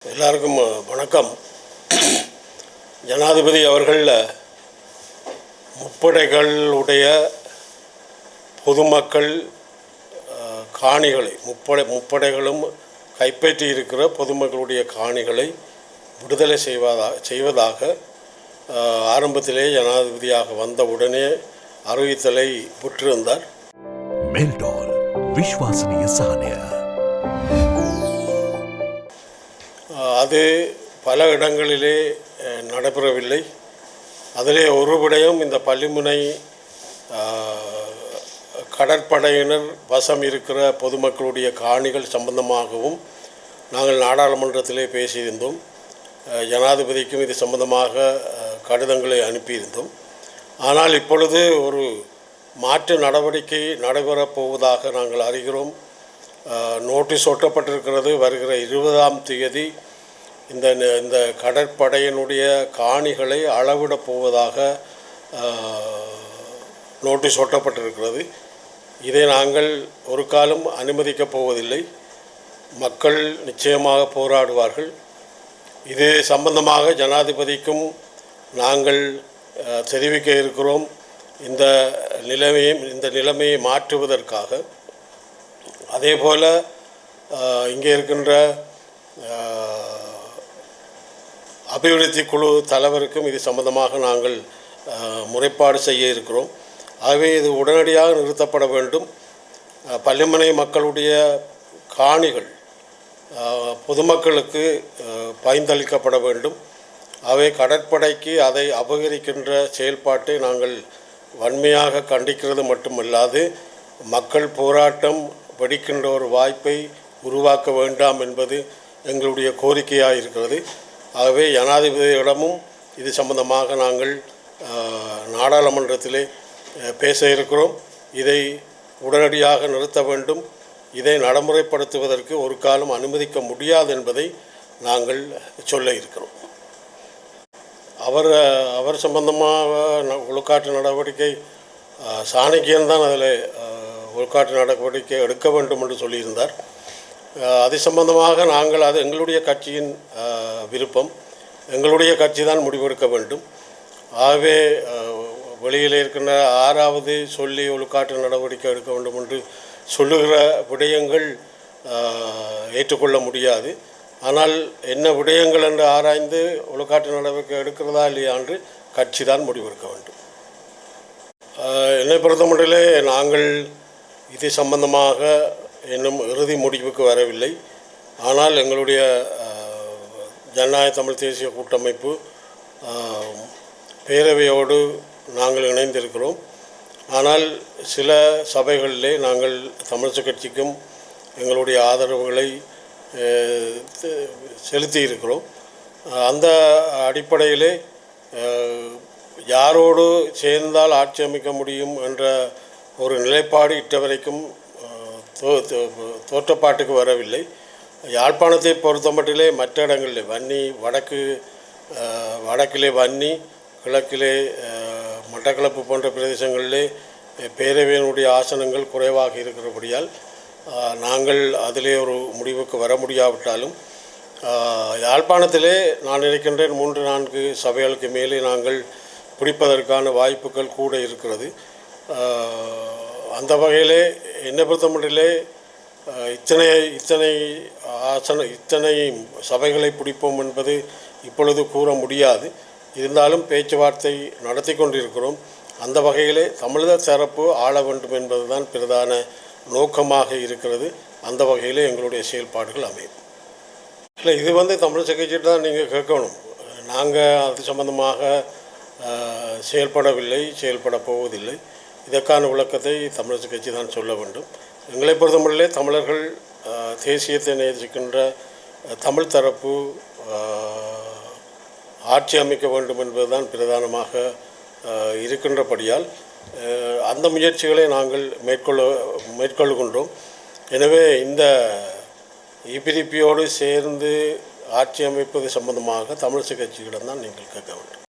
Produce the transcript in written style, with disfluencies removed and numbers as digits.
எல்லாருக்கும் வணக்கம். ஜனாதிபதி அவர்கள் முப்படைகளுடைய பொதுமக்கள் காணிகளை முப்படைகளும் கைப்பற்றி இருக்கிற பொதுமக்களுடைய காணிகளை விடுதலை செய்வதாக ஆரம்பத்திலே ஜனாதிபதியாக வந்தவுடனே அறிவித்தலை விட்டிருந்தார். மெல்டால் விஸ்வாசனீய சான்ய அது பல இடங்களிலே நடைபெறவில்லை. அதிலே ஒரு விடயம் இந்த பள்ளிமுனை கடற்படையினர் வசம் இருக்கிற பொதுமக்களுடைய காணிகள் சம்பந்தமாகவும் நாங்கள் நாடாளுமன்றத்திலே பேசியிருந்தோம். ஜனாதிபதிக்கும் இது சம்பந்தமாக கடிதங்களை அனுப்பியிருந்தோம். ஆனால் இப்பொழுது ஒரு மாற்று நடவடிக்கை நடைபெறப் போவதாக நாங்கள் அறிகிறோம். நோட்டீஸ் ஒட்டப்பட்டிருக்கிறது. வருகிற 20ஆம் தேதி இந்த கடற்படையினுடைய காணிகளை அளவிடப் போவதாக நோட்டீஸ் ஒட்டப்பட்டிருக்கிறது. இதை நாங்கள் ஒரு காலம் அனுமதிக்கப் போவதில்லை. மக்கள் நிச்சயமாக போராடுவார்கள். இது சம்பந்தமாக ஜனாதிபதிக்கும் நாங்கள் தெரிவிக்க இருக்கிறோம். இந்த நிலைமையை மாற்றுவதற்காக. அதேபோல் இங்கே இருக்கின்ற அபிவிருத்தி குழு தலைவருக்கும் இது சம்பந்தமாக நாங்கள் முறைப்பாடு செய்ய இருக்கிறோம். ஆகவே இது உடனடியாக நிறுத்தப்பட வேண்டும். பள்ளிமனை மக்களுடைய காணிகள் பொதுமக்களுக்கு பகிர்ந்தளிக்கப்பட வேண்டும். அவை கடற்படைக்கு அதை அபகரிக்கின்ற செயல்பாட்டை நாங்கள் வன்மையாக கண்டிக்கிறது மட்டுமல்லாது மக்கள் போராட்டம் வெடிக்கின்ற ஒரு வாய்ப்பை உருவாக்க வேண்டாம் என்பது எங்களுடைய கோரிக்கையாக இருக்கிறது. ஆகவே ஜனாதிபதியிடமும் இது சம்பந்தமாக நாங்கள் நாடாளுமன்றத்திலே பேச இருக்கிறோம். இதை உடனடியாக நிறுத்த வேண்டும். இதை நடைமுறைப்படுத்துவதற்கு ஒரு காலம் அனுமதிக்க முடியாது என்பதை நாங்கள் சொல்ல இருக்கிறோம். அவர் சம்பந்தமாக ஒழுக்காற்று நடவடிக்கை சாணக்கியன் தான் அதில் ஒழுக்காற்று நடவடிக்கை எடுக்க வேண்டும் என்று சொல்லியிருந்தார். அது சம்பந்தமாக நாங்கள் அது எங்களுடைய கட்சியின் விருப்பம். எங்களுடைய கட்சி தான் முடிவெடுக்க வேண்டும். ஆகவே வெளியில் இருக்கின்ற 6வது சொல்லி ஒழுக்காற்று நடவடிக்கை எடுக்க வேண்டும் என்று சொல்லுகிற விடயங்கள் ஏற்றுக்கொள்ள முடியாது. ஆனால் என்ன விடயங்கள் என்று ஆராய்ந்து ஒழுக்காற்று நடவடிக்கை எடுக்கிறதா இல்லையா என்று கட்சி தான் முடிவெடுக்க வேண்டும். என்னை பொறுத்தமட்டிலே நாங்கள் இது சம்பந்தமாக இன்னும் இறுதி முடிவுக்கு வரவில்லை. ஆனால் எங்களுடைய ஜனநாயக தமிழ் தேசிய கூட்டமைப்பு பேரவையோடு நாங்கள் இணைந்திருக்கிறோம். ஆனால் சில சபைகளிலே நாங்கள் தமிழரசு கட்சிக்கும் எங்களுடைய ஆதரவுகளை செலுத்தி இருக்கிறோம். அந்த அடிப்படையிலே யாரோடு சேர்ந்தால் ஆட்சி அமைக்க முடியும் என்ற ஒரு நிலைப்பாடு இட்டவரைக்கும் தோற்றப்பாட்டுக்கு வரவில்லை. யாழ்ப்பாணத்தை பொறுத்தமட்டிலே மற்ற இடங்களிலே வன்னி வடக்கிலே வன்னி, கிழக்கிலே மட்டக்களப்பு போன்ற பிரதேசங்களிலே பேரவையினுடைய ஆசனங்கள் குறைவாக இருக்கிறபடியால் நாங்கள் அதிலே ஒரு முடிவுக்கு வர முடியாவிட்டாலும் யாழ்ப்பாணத்திலே நான் நினைக்கின்றேன் 3-4 சபைகளுக்கு மேலே நாங்கள் பிடிப்பதற்கான வாய்ப்புகள் கூட இருக்கிறது. அந்த வகையிலே என்னை பொறுத்தமட்டிலே இத்தனை சபைகளை பிடிப்போம் என்பது இப்பொழுது கூற முடியாது. இருந்தாலும் பேச்சுவார்த்தை நடத்தி கொண்டிருக்கிறோம். அந்த வகையிலே தமிழர் தரப்பு ஆள வேண்டும் என்பதுதான் பிரதான நோக்கமாக இருக்கிறது. அந்த வகையிலே எங்களுடைய செயல்பாடுகள் அமையும். இல்லை, இது தமிழ் கட்சிட்டு தான் நீங்கள் கேட்கணும். நாங்கள் அது சம்பந்தமாக செயல்பட போவதில்லை. இதற்கான விளக்கத்தை தமிழரசு கட்சி தான் சொல்ல வேண்டும். எங்களை பொறுத்தமட்டிலே தமிழர்கள் தேசியத்தை நேசிக்கின்ற தமிழ் தரப்பு ஆட்சி அமைக்க வேண்டும் என்பதுதான் பிரதானமாக இருக்கின்றபடியால் அந்த முயற்சிகளை நாங்கள் மேற்கொள்கின்றோம். எனவே இந்த இபிடிபியோடு சேர்ந்து ஆட்சி அமைப்பது சம்பந்தமாக தமிழரசு கட்சியிடம் தான் நீங்கள் கேட்க வேண்டும்.